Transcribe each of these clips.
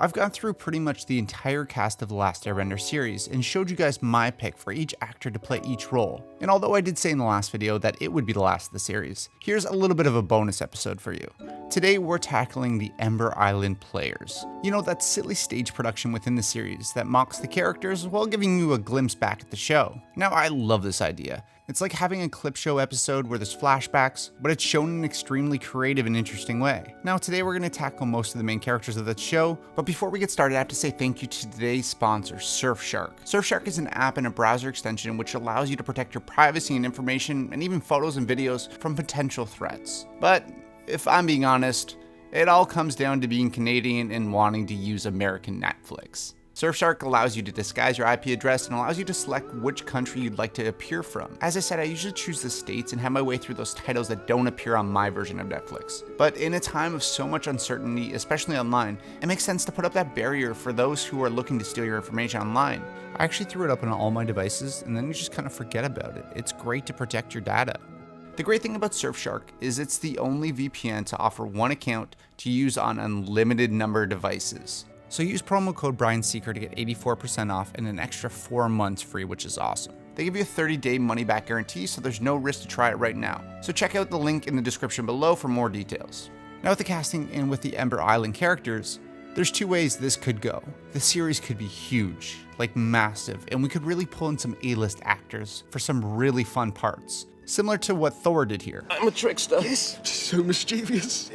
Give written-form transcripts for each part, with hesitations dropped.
I've gone through pretty much the entire cast of the Last Airbender series and showed you guys my pick for each actor to play each role. And although I did say in the last video that it would be the last of the series, here's a little bit of a bonus episode for you. Today we're tackling the Ember Island Players. You know, that silly stage production within the series that mocks the characters while giving you a glimpse back at the show. Now I love this idea. It's like having a clip show episode where there's flashbacks, but it's shown in an extremely creative and interesting way. Now today we're going to tackle most of the main characters of that show, but before we get started I have to say thank you to today's sponsor, Surfshark. Surfshark is an app and a browser extension which allows you to protect your privacy and information and even photos and videos from potential threats. But if I'm being honest, it all comes down to being Canadian and wanting to use American Netflix. Surfshark allows you to disguise your IP address and allows you to select which country you'd like to appear from. As I said, I usually choose the states and have my way through those titles that don't appear on my version of Netflix. But in a time of so much uncertainty, especially online, it makes sense to put up that barrier for those who are looking to steal your information online. I actually threw it up on all my devices and then you just kind of forget about it. It's great to protect your data. The great thing about Surfshark is it's the only VPN to offer one account to use on unlimited number of devices. So use promo code BrianSeeker to get 84% off and an extra 4 months free, which is awesome. They give you a 30-day money-back guarantee, so there's no risk to try it right now. So check out the link in the description below for more details. Now with the casting and with the Ember Island characters, there's 2 ways this could go. The series could be huge, like massive, and we could really pull in some A-list actors for some really fun parts. Similar to what Thor did here. I'm a trickster. Yes, so mischievous.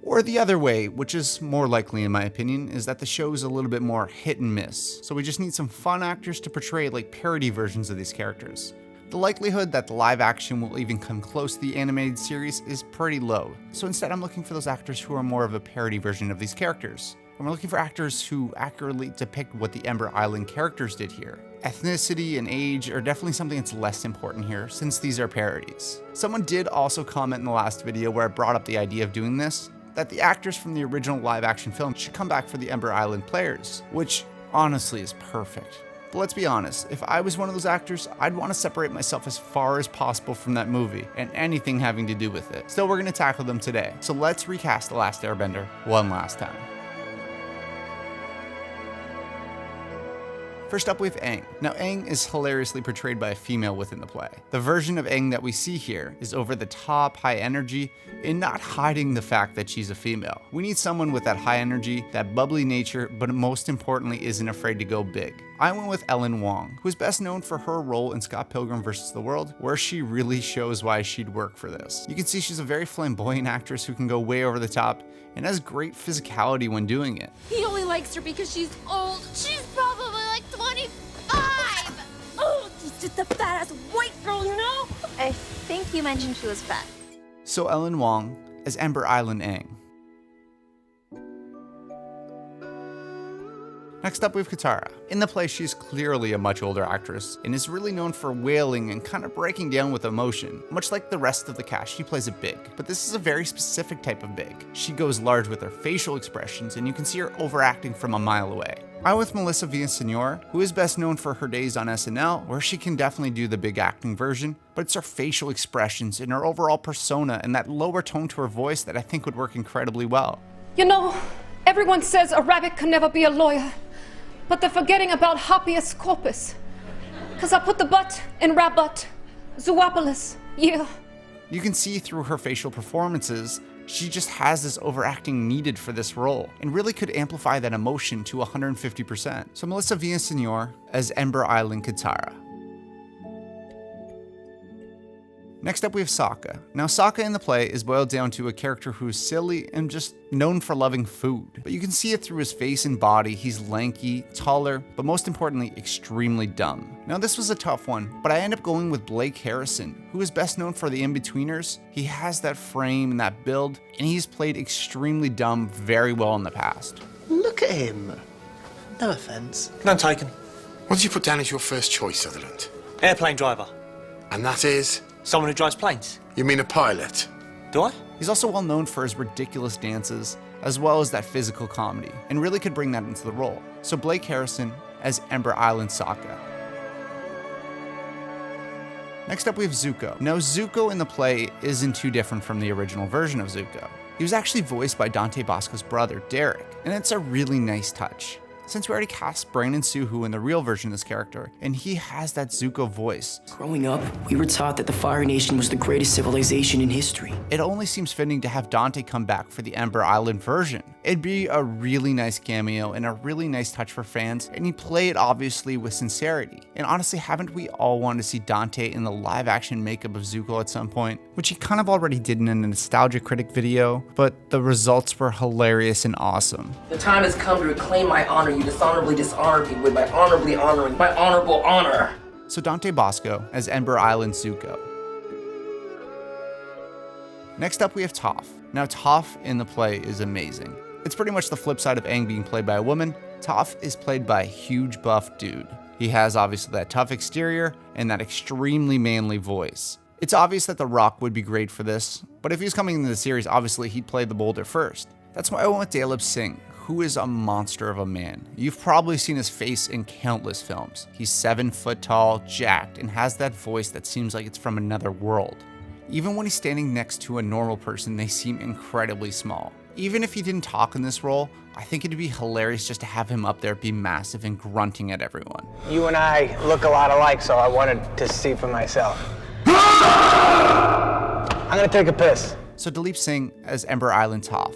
Or the other way, which is more likely in my opinion, is that the show is a little bit more hit and miss. So we just need some fun actors to portray like parody versions of these characters. The likelihood that the live action will even come close to the animated series is pretty low. So instead I'm looking for those actors who are more of a parody version of these characters. And we're looking for actors who accurately depict what the Ember Island characters did here. Ethnicity and age are definitely something that's less important here, since these are parodies. Someone did also comment in the last video where I brought up the idea of doing this, that the actors from the original live action film should come back for the Ember Island Players, which honestly is perfect. But let's be honest, if I was one of those actors, I'd want to separate myself as far as possible from that movie and anything having to do with it. Still, we're going to tackle them today. So let's recast The Last Airbender one last time. First up, we have Aang. Now, Aang is hilariously portrayed by a female within the play. The version of Aang that we see here is over the top, high energy, and not hiding the fact that she's a female. We need someone with that high energy, that bubbly nature, but most importantly isn't afraid to go big. I went with Ellen Wong, who is best known for her role in Scott Pilgrim vs. the World, where she really shows why she'd work for this. You can see she's a very flamboyant actress who can go way over the top and has great physicality when doing it. He only likes her because she's old. She's probably like 25. Oh, she's just a fat ass white girl, you know? I think you mentioned she was fat. So Ellen Wong as Ember Island Aang. Next up we have Katara. In the play, she's clearly a much older actress and is really known for wailing and kind of breaking down with emotion. Much like the rest of the cast, she plays it big, but this is a very specific type of big. She goes large with her facial expressions and you can see her overacting from a mile away. I'm with Melissa Villaseñor, who is best known for her days on SNL, where she can definitely do the big acting version, but it's her facial expressions and her overall persona and that lower tone to her voice that I think would work incredibly well. You know, everyone says a rabbit can never be a lawyer, but they're forgetting about habeas corpus. Cause I put the butt in rabbit, zoopolis, yeah. You can see through her facial performances, she just has this overacting needed for this role, and really could amplify that emotion to 150%. So Melissa Villaseñor as Ember Island Katara. Next up we have Sokka. Now Sokka in the play is boiled down to a character who's silly and just known for loving food. But you can see it through his face and body. He's lanky, taller, but most importantly, extremely dumb. Now this was a tough one, but I end up going with Blake Harrison, who is best known for the In-Betweeners. He has that frame and that build, and he's played extremely dumb very well in the past. Look at him. No offense. None taken. What did you put down as your first choice, Sutherland? Airplane driver. And that is? Someone who drives planes. You mean a pilot? Do I? He's also well known for his ridiculous dances, as well as that physical comedy, and really could bring that into the role. So Blake Harrison as Ember Island Sokka. Next up we have Zuko. Now Zuko in the play isn't too different from the original version of Zuko. He was actually voiced by Dante Bosco's brother, Derek. and it's a really nice touch. Since we already cast Brandon Suhu in the real version of this character, and he has that Zuko voice. Growing up, we were taught that the Fire Nation was the greatest civilization in history. It only seems fitting to have Dante come back for the Ember Island version. It'd be a really nice cameo and a really nice touch for fans, and he'd play it obviously with sincerity. And honestly, haven't we all wanted to see Dante in the live action makeup of Zuko at some point? Which he kind of already did in a Nostalgia Critic video, but the results were hilarious and awesome. The time has come to reclaim my honor. You dishonorably dishonored me with my honorably honoring my honorable honor. So Dante Bosco as Ember Island Zuko. Next up we have Toph. Now Toph in the play is amazing. It's pretty much the flip side of Aang being played by a woman. Toph is played by a huge buff dude. He has obviously that tough exterior and that extremely manly voice. It's obvious that The Rock would be great for this, but if he's coming into the series, obviously he'd play the boulder first. That's why I went with Dalip Singh, who is a monster of a man. You've probably seen his face in countless films. He's 7 foot tall, jacked, and has that voice that seems like it's from another world. Even when he's standing next to a normal person, they seem incredibly small. Even if he didn't talk in this role, I think it'd be hilarious just to have him up there be massive and grunting at everyone. You and I look a lot alike, so I wanted to see for myself. I'm gonna take a piss. So Dalip Singh as Ember Island Toph.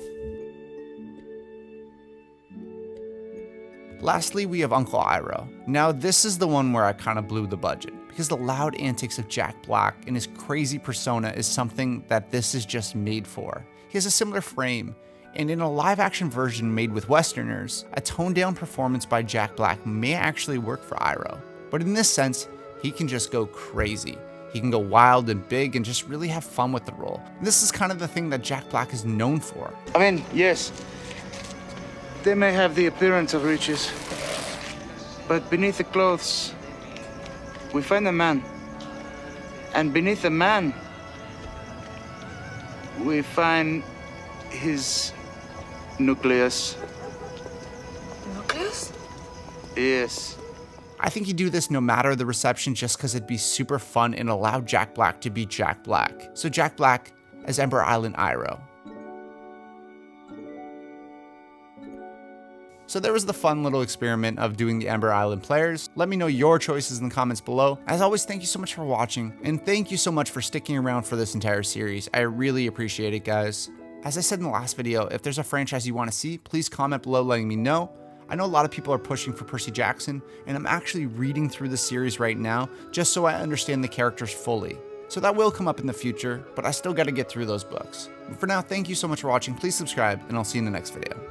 Lastly, we have Uncle Iroh. Now this is the one where I kind of blew the budget, because the loud antics of Jack Black and his crazy persona is something that this is just made for. He has a similar frame, and in a live action version made with Westerners, a toned down performance by Jack Black may actually work for Iroh. But in this sense, he can just go crazy. He can go wild and big and just really have fun with the role. And this is kind of the thing that Jack Black is known for. I mean, yes, they may have the appearance of riches, but beneath the clothes, we find a man. And beneath the man, we find his nucleus. Nucleus? Yes. I think he'd do this no matter the reception just because it'd be super fun and allow Jack Black to be Jack Black. So Jack Black as Ember Island Iroh. So there was the fun little experiment of doing the Ember Island Players. Let me know your choices in the comments below. As always, thank you so much for watching, and thank you so much for sticking around for this entire series. I really appreciate it, guys. As I said in the last video, if there's a franchise you want to see, please comment below letting me know. I know a lot of people are pushing for Percy Jackson, and I'm actually reading through the series right now just so I understand the characters fully. So that will come up in the future, but I still got to get through those books. But for now, thank you so much for watching. Please subscribe, and I'll see you in the next video.